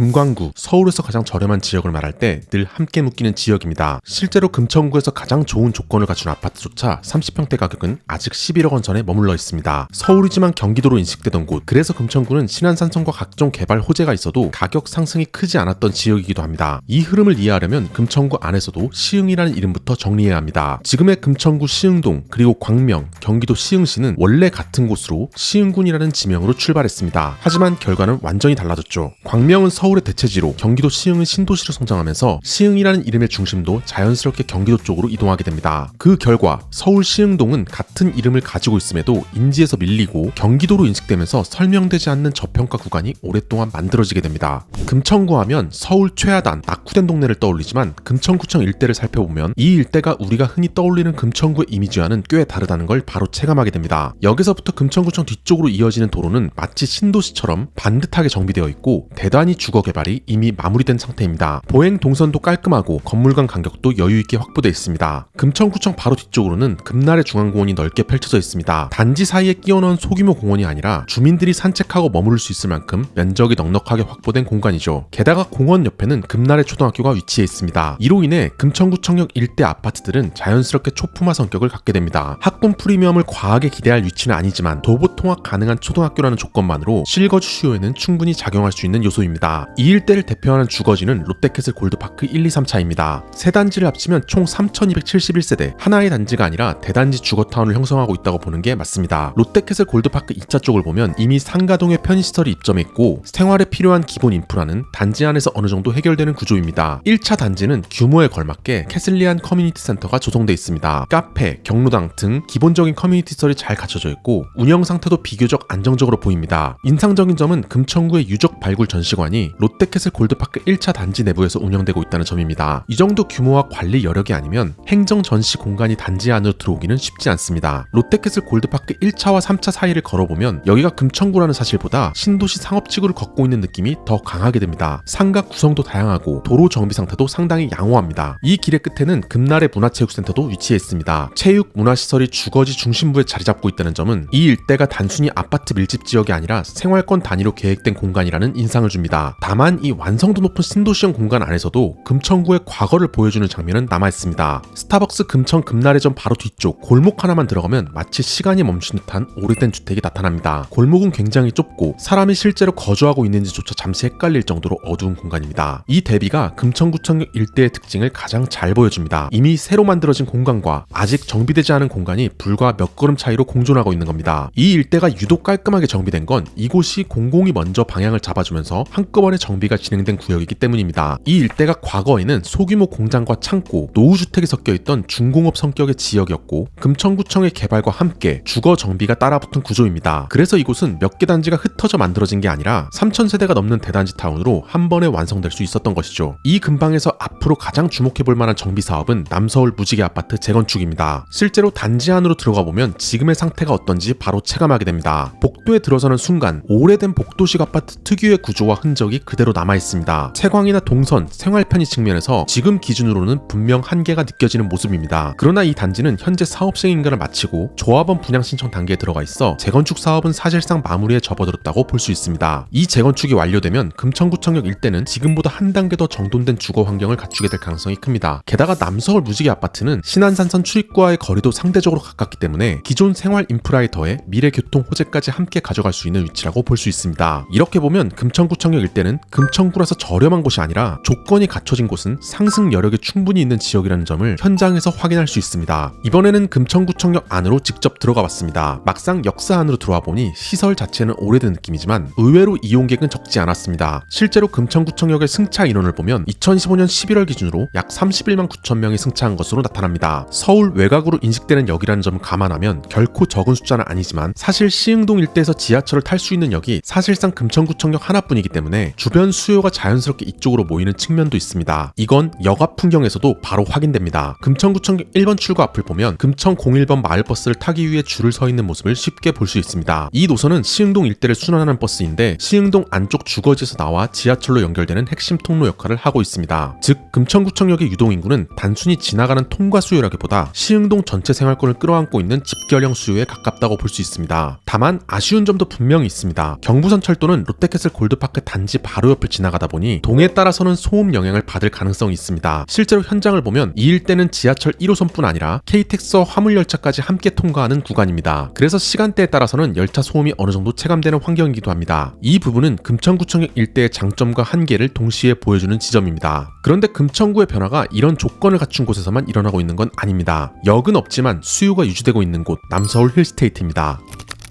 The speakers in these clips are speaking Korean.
금광구, 서울에서 가장 저렴한 지역을 말할 때 늘 함께 묶이는 지역입니다. 실제로 금천구에서 가장 좋은 조건을 갖춘 아파트조차 30평대 가격은 아직 11억 원 선에 머물러 있습니다. 서울이지만 경기도로 인식되던 곳, 그래서 금천구는 신안산성과 각종 개발 호재가 있어도 가격 상승이 크지 않았던 지역이기도 합니다. 이 흐름을 이해하려면 금천구 안에서도 시흥이라는 이름부터 정리해야 합니다. 지금의 금천구 시흥동 그리고 광명, 경기도 시흥시는 원래 같은 곳으로 시흥군이라는 지명으로 출발했습니다. 하지만 결과는 완전히 달라졌죠. 광명은 서울의 대체지로 경기도 시흥은 신도시로 성장하면서 시흥이라는 이름의 중심도 자연스럽게 경기도 쪽으로 이동하게 됩니다. 그 결과 서울 시흥동은 같은 이름을 가지고 있음에도 인지에서 밀리고 경기도로 인식되면서 설명되지 않는 저평가 구간이 오랫동안 만들어지게 됩니다. 금천구 하면 서울 최하단, 낙후된 동네를 떠올리지만 금천구청 일대를 살펴보면 이 일대가 우리가 흔히 떠올리는 금천구의 이미지와는 꽤 다르다는 걸 바로 체감하게 됩니다. 여기서부터 금천구청 뒤쪽으로 이어지는 도로는 마치 신도시처럼 반듯하게 정비되어 있고 대단히 주거 개발이 이미 마무리된 상태입니다. 보행 동선도 깔끔하고 건물 간 간격도 여유있게 확보되어 있습니다. 금천구청 바로 뒤쪽으로는 금나래 중앙공원이 넓게 펼쳐져 있습니다. 단지 사이에 끼워넣은 소규모 공원이 아니라 주민들이 산책하고 머무를 수 있을 만큼 면적이 넉넉하게 확보된 공간이죠. 게다가 공원 옆에는 금나래 초등학교가 위치해 있습니다. 이로 인해 금천구청역 일대 아파트들은 자연스럽게 초품화 성격을 갖게 됩니다. 학군 프리미엄을 과하게 기대할 위치는 아니지만 도보 통학 가능한 초등학교라는 조건만으로 실거주 수요에는 충분히 작용할 수 있는 요소입니다. 이 일대를 대표하는 주거지는 롯데캐슬 골드파크 1, 2, 3차입니다. 세 단지를 합치면 총 3,271세대, 하나의 단지가 아니라 대단지 주거타운을 형성하고 있다고 보는 게 맞습니다. 롯데캐슬 골드파크 2차 쪽을 보면 이미 상가동에 편의시설이 입점해 있고 생활에 필요한 기본 인프라는 단지 안에서 어느 정도 해결되는 구조입니다. 1차 단지는 규모에 걸맞게 캐슬리안 커뮤니티 센터가 조성돼 있습니다. 카페, 경로당 등 기본적인 커뮤니티 시설이 잘 갖춰져 있고 운영 상태도 비교적 안정적으로 보입니다. 인상적인 점은 금천구의 유적 발굴 전시관이 롯데캐슬 골드파크 1차 단지 내부에서 운영되고 있다는 점입니다. 이 정도 규모와 관리 여력이 아니면 행정 전시 공간이 단지 안으로 들어오기는 쉽지 않습니다. 롯데캐슬 골드파크 1차와 3차 사이를 걸어보면 여기가 금천구라는 사실보다 신도시 상업지구를 걷고 있는 느낌이 더 강하게 됩니다. 상가 구성도 다양하고 도로 정비 상태도 상당히 양호합니다. 이 길의 끝에는 금나래 문화체육센터도 위치해 있습니다. 체육, 문화시설이 주거지 중심부에 자리 잡고 있다는 점은 이 일대가 단순히 아파트 밀집 지역이 아니라 생활권 단위로 계획된 공간이라는 인상을 줍니다. 다만 이 완성도 높은 신도시형 공간 안에서도 금천구의 과거를 보여주는 장면은 남아있습니다. 스타벅스 금천 금나래점 바로 뒤쪽 골목 하나만 들어가면 마치 시간이 멈춘 듯한 오래된 주택이 나타납니다. 골목은 굉장히 좁고 사람이 실제로 거주하고 있는지조차 잠시 헷갈릴 정도로 어두운 공간입니다. 이 대비가 금천구청역 일대의 특징을 가장 잘 보여줍니다. 이미 새로 만들어진 공간과 아직 정비되지 않은 공간이 불과 몇 걸음 차이로 공존하고 있는 겁니다. 이 일대가 유독 깔끔하게 정비된 건 이곳이 공공이 먼저 방향을 잡아주면서 한꺼번에 정비가 진행된 구역이기 때문입니다. 이 일대가 과거에는 소규모 공장과 창고, 노후주택이 섞여있던 중공업 성격의 지역이었고 금천구청의 개발과 함께 주거 정비가 따라붙은 구조입니다. 그래서 이곳은 몇 개 단지가 흩어져 만들어진 게 아니라 3,000세대가 넘는 대단지 타운으로 한 번에 완성될 수 있었던 것이죠. 이 근방에서 앞으로 가장 주목해볼 만한 정비 사업은 남서울 무지개 아파트 재건축입니다. 실제로 단지 안으로 들어가 보면 지금의 상태가 어떤지 바로 체감하게 됩니다. 복도에 들어서는 순간 오래된 복도식 아파트 특유의 구조와 흔적이 그대로 남아있습니다. 채광이나 동선, 생활 편의 측면에서 지금 기준으로는 분명 한계가 느껴지는 모습입니다. 그러나 이 단지는 현재 사업 시행 인가를 마치고 조합원 분양 신청 단계에 들어가 있어 재건축 사업은 사실상 마무리에 접어들었다고 볼 수 있습니다. 이 재건축이 완료되면 금천구청역 일대는 지금보다 한 단계 더 정돈된 주거 환경을 갖추게 될 가능성이 큽니다. 게다가 남서울 무지개 아파트는 신안산선 출입구와의 거리도 상대적으로 가깝기 때문에 기존 생활 인프라에 더해 미래 교통 호재까지 함께 가져갈 수 있는 위치라고 볼 수 있습니다. 이렇게 보면 금천구청역 일대는 금천구라서 저렴한 곳이 아니라 조건이 갖춰진 곳은 상승 여력이 충분히 있는 지역이라는 점을 현장에서 확인할 수 있습니다. 이번에는 금천구청역 안으로 직접 들어가 봤습니다. 막상 역사 안으로 들어와 보니 시설 자체는 오래된 느낌이지만 의외로 이용객은 적지 않았습니다. 실제로 금천구청역의 승차 인원을 보면 2015년 11월 기준으로 약 31만 9천 명이 승차한 것으로 나타납니다. 서울 외곽으로 인식되는 역이라는 점을 감안하면 결코 적은 숫자는 아니지만 사실 시흥동 일대에서 지하철을 탈 수 있는 역이 사실상 금천구청역 하나뿐이기 때문에 주변 수요가 자연스럽게 이쪽으로 모이는 측면도 있습니다. 이건 역 앞 풍경에서도 바로 확인됩니다. 금천구청역 1번 출구 앞을 보면 금천 01번 마을버스를 타기 위해 줄을 서 있는 모습을 쉽게 볼 수 있습니다. 이 노선은 시흥동 일대를 순환하는 버스인데 시흥동 안쪽 주거지에서 나와 지하철로 연결되는 핵심 통로 역할을 하고 있습니다. 즉 금천구청역의 유동인구는 단순히 지나가는 통과 수요라기보다 시흥동 전체 생활권을 끌어안고 있는 집결형 수요에 가깝다고 볼 수 있습니다. 다만 아쉬운 점도 분명히 있습니다. 경부선 철도는 롯데캐슬 골드파크 단지 바로 옆을 지나가다 보니 동에 따라서는 소음 영향을 받을 가능성이 있습니다. 실제로 현장을 보면 이 일대는 지하철 1호선뿐 아니라 KTX와 화물열차까지 함께 통과하는 구간입니다. 그래서 시간대에 따라서는 열차 소음이 어느 정도 체감되는 환경이기도 합니다. 이 부분은 금천구청역 일대의 장점과 한계를 동시에 보여주는 지점입니다. 그런데 금천구의 변화가 이런 조건을 갖춘 곳에서만 일어나고 있는 건 아닙니다. 역은 없지만 수요가 유지되고 있는 곳, 남서울 힐스테이트입니다.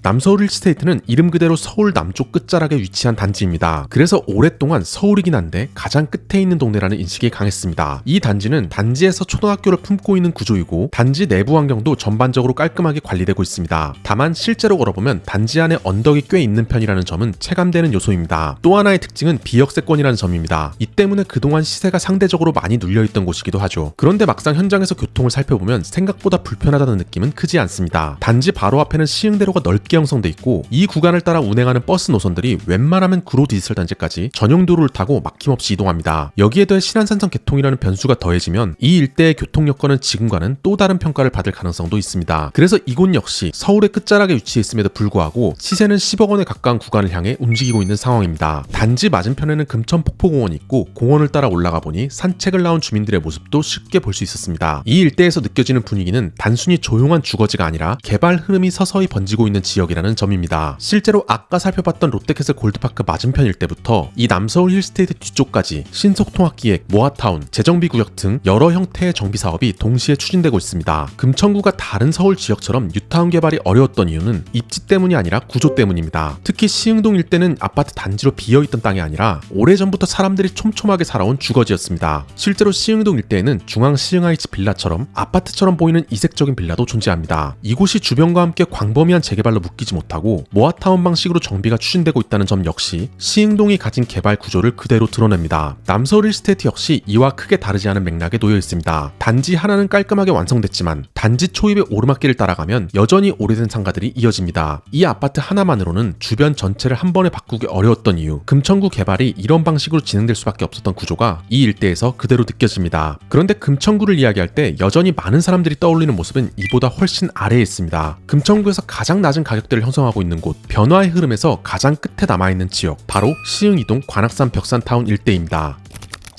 남서울 힐스테이트는 이름 그대로 서울 남쪽 끝자락에 위치한 단지입니다. 그래서 오랫동안 서울이긴 한데 가장 끝에 있는 동네라는 인식이 강했습니다. 이 단지는 단지에서 초등학교를 품고 있는 구조이고 단지 내부 환경도 전반적으로 깔끔하게 관리되고 있습니다. 다만 실제로 걸어보면 단지 안에 언덕이 꽤 있는 편이라는 점은 체감되는 요소입니다. 또 하나의 특징은 비역세권이라는 점입니다. 이 때문에 그동안 시세가 상대적으로 많이 눌려있던 곳이기도 하죠. 그런데 막상 현장에서 교통을 살펴보면 생각보다 불편하다는 느낌은 크지 않습니다. 단지 바로 앞에는 시흥대로가 넓게 형성돼 있고 이 구간을 따라 운행하는 버스 노선들이 웬만하면 구로 디지털 단지까지 전용 도로를 타고 막힘없이 이동합니다. 여기에 더해 신안산선 개통이라는 변수가 더해지면 이 일대의 교통 여건은 지금과는 또 다른 평가를 받을 가능성도 있습니다. 그래서 이곳 역시 서울의 끝자락에 위치해 있음에도 불구하고 시세는 10억 원에 가까운 구간을 향해 움직이고 있는 상황입니다. 단지 맞은편에는 금천폭포공원이 있고 공원을 따라 올라가 보니 산책을 나온 주민들의 모습도 쉽게 볼 수 있었습니다. 이 일대에서 느껴지는 분위기는 단순히 조용한 주거지가 아니라 개발 흐름이 서서히 번지고 있는 지역이라는 점입니다. 실제로 아까 살펴봤던 롯데캐슬 골드파크 맞은편일 때부터 이 남서울 힐스테이트 뒤쪽까지 신속통합기획, 모아타운, 재정비구역 등 여러 형태의 정비사업이 동시에 추진되고 있습니다. 금천구가 다른 서울 지역처럼 뉴타운 개발이 어려웠던 이유는 입지 때문이 아니라 구조 때문입니다. 특히 시흥동 일대는 아파트 단지로 비어있던 땅이 아니라 오래전부터 사람들이 촘촘하게 살아온 주거지였습니다. 실제로 시흥동 일대에는 중앙 시흥하이츠 빌라처럼 아파트처럼 보이는 이색적인 빌라도 존재합니다. 이곳이 주변과 함께 광범위한 재개발로 묶이지 못하고 모아타운 방식으로 정비가 추진되고 있다는 점 역시 시흥동이 가진 개발 구조를 그대로 드러냅니다. 남서울 힐스테이트 역시 이와 크게 다르지 않은 맥락에 놓여 있습니다. 단지 하나는 깔끔하게 완성됐지만 단지 초입의 오르막길을 따라가면 여전히 오래된 상가들이 이어집니다. 이 아파트 하나만으로는 주변 전체를 한 번에 바꾸기 어려웠던 이유, 금천구 개발이 이런 방식으로 진행될 수밖에 없었던 구조가 이 일대에서 그대로 느껴집니다. 그런데 금천구를 이야기할 때 여전히 많은 사람들이 떠올리는 모습은 이보다 훨씬 아래에 있습니다. 금천구에서 가장 낮은 가격대를 형성하고 있는 곳, 변화의 흐름에서 가장 끝에 남아있는 지역, 바로 시흥2동 관악산 벽산타운 일대입니다.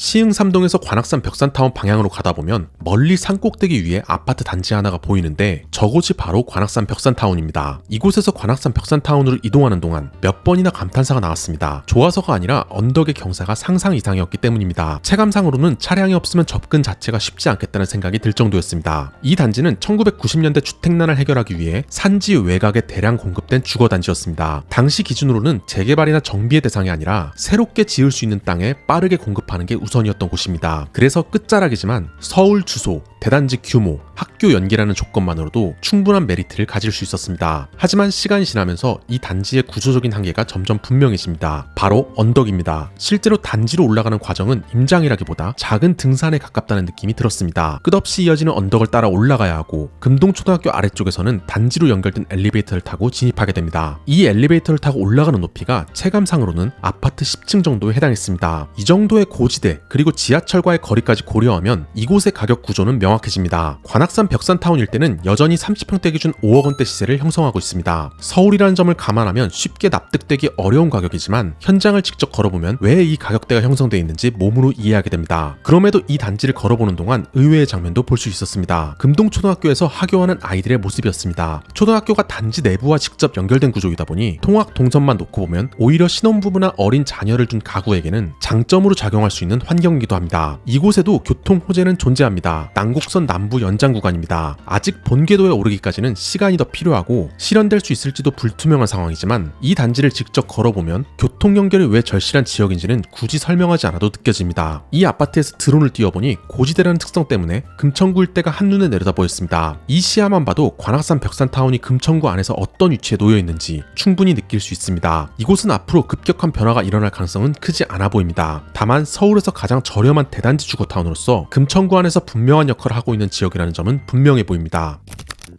시흥 3동에서 관악산 벽산타운 방향으로 가다 보면 멀리 산꼭대기 위에 아파트 단지 하나가 보이는데 저곳이 바로 관악산 벽산타운입니다. 이곳에서 관악산 벽산타운으로 이동하는 동안 몇 번이나 감탄사가 나왔습니다. 좋아서가 아니라 언덕의 경사가 상상 이상이었기 때문입니다. 체감상으로는 차량이 없으면 접근 자체가 쉽지 않겠다는 생각이 들 정도였습니다. 이 단지는 1990년대 주택난을 해결하기 위해 산지 외곽에 대량 공급된 주거단지였습니다. 당시 기준으로는 재개발이나 정비의 대상이 아니라 새롭게 지을 수 있는 땅에 빠르게 공급하는 게 우선이었던 곳입니다. 그래서 끝자락이지만 서울 주소, 대단지 규모, 학교 연계라는 조건만으로도 충분한 메리트를 가질 수 있었습니다. 하지만 시간이 지나면서 이 단지의 구조적인 한계가 점점 분명해집니다. 바로 언덕입니다. 실제로 단지로 올라가는 과정은 임장이라기보다 작은 등산에 가깝다는 느낌이 들었습니다. 끝없이 이어지는 언덕을 따라 올라가야 하고 금동초등학교 아래쪽에서는 단지로 연결된 엘리베이터를 타고 진입하게 됩니다. 이 엘리베이터를 타고 올라가는 높이가 체감상으로는 아파트 10층 정도에 해당했습니다. 이 정도의 고지대 그리고 지하철과의 거리까지 고려하면 이곳의 가격 구조는 명확해집니다. 관악산 벽산타운 일대는 여전히 30평대 기준 5억 원대 시세를 형성하고 있습니다. 서울이라는 점을 감안하면 쉽게 납득되기 어려운 가격이지만 현장을 직접 걸어보면 왜 이 가격대가 형성되어 있는지 몸으로 이해하게 됩니다. 그럼에도 이 단지를 걸어보는 동안 의외의 장면도 볼 수 있었습니다. 금동초등학교에서 하교하는 아이들의 모습이었습니다. 초등학교가 단지 내부와 직접 연결된 구조이다 보니 통학 동선만 놓고 보면 오히려 신혼부부나 어린 자녀를 둔 가구에게는 장점으로 작용할 수 있는 환경이기도 합니다. 이곳에도 교통 호재는 존재합니다. 난곡선 남부 연장 구간입니다. 아직 본궤도에 오르기까지는 시간이 더 필요하고 실현될 수 있을지도 불투명한 상황이지만 이 단지를 직접 걸어보면 교통 연결이 왜 절실한 지역인지는 굳이 설명하지 않아도 느껴집니다. 이 아파트에서 드론을 띄워보니 고지대라는 특성 때문에 금천구 일대가 한눈에 내려다 보였습니다. 이 시야만 봐도 관악산 벽산타운이 금천구 안에서 어떤 위치에 놓여 있는지 충분히 느낄 수 있습니다. 이곳은 앞으로 급격한 변화가 일어날 가능성은 크지 않아 보입니다. 다만 서울에서 가장 저렴한 대단지 주거타운으로서 금천구 안에서 분명한 역할을 하고 있는 지역이라는 점은 분명해 보입니다.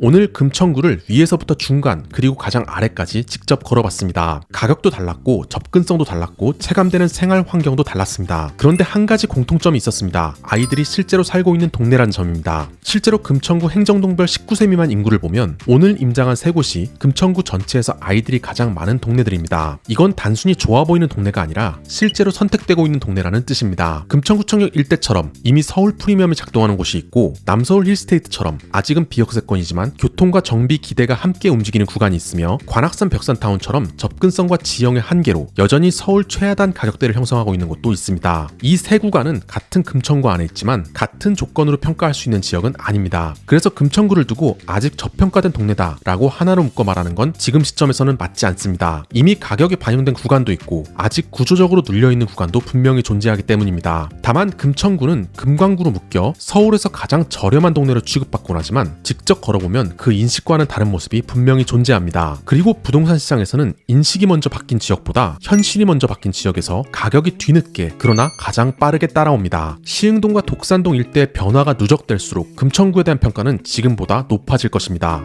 오늘 금천구를 위에서부터 중간 그리고 가장 아래까지 직접 걸어봤습니다. 가격도 달랐고 접근성도 달랐고 체감되는 생활 환경도 달랐습니다. 그런데 한 가지 공통점이 있었습니다. 아이들이 실제로 살고 있는 동네라는 점입니다. 실제로 금천구 행정동별 19세 미만 인구를 보면 오늘 임장한 세 곳이 금천구 전체에서 아이들이 가장 많은 동네들입니다. 이건 단순히 좋아 보이는 동네가 아니라 실제로 선택되고 있는 동네라는 뜻입니다. 금천구청역 일대처럼 이미 서울 프리미엄이 작동하는 곳이 있고 남서울 힐스테이트처럼 아직은 비역세권이지만 교통과 정비 기대가 함께 움직이는 구간이 있으며 관악산 벽산타운처럼 접근성과 지형의 한계로 여전히 서울 최하단 가격대를 형성하고 있는 곳도 있습니다. 이 세 구간은 같은 금천구 안에 있지만 같은 조건으로 평가할 수 있는 지역은 아닙니다. 그래서 금천구를 두고 아직 저평가된 동네다 라고 하나로 묶어 말하는 건 지금 시점에서는 맞지 않습니다. 이미 가격이 반영된 구간도 있고 아직 구조적으로 눌려있는 구간도 분명히 존재하기 때문입니다. 다만 금천구는 금광구로 묶여 서울에서 가장 저렴한 동네로 취급받곤 하지만 직접 걸어보면 그 인식과는 다른 모습이 분명히 존재합니다. 그리고 부동산 시장에서는 인식이 먼저 바뀐 지역보다 현실이 먼저 바뀐 지역에서 가격이 뒤늦게 그러나 가장 빠르게 따라옵니다. 시흥동과 독산동 일대의 변화가 누적될수록 금천구에 대한 평가는 지금보다 높아질 것입니다.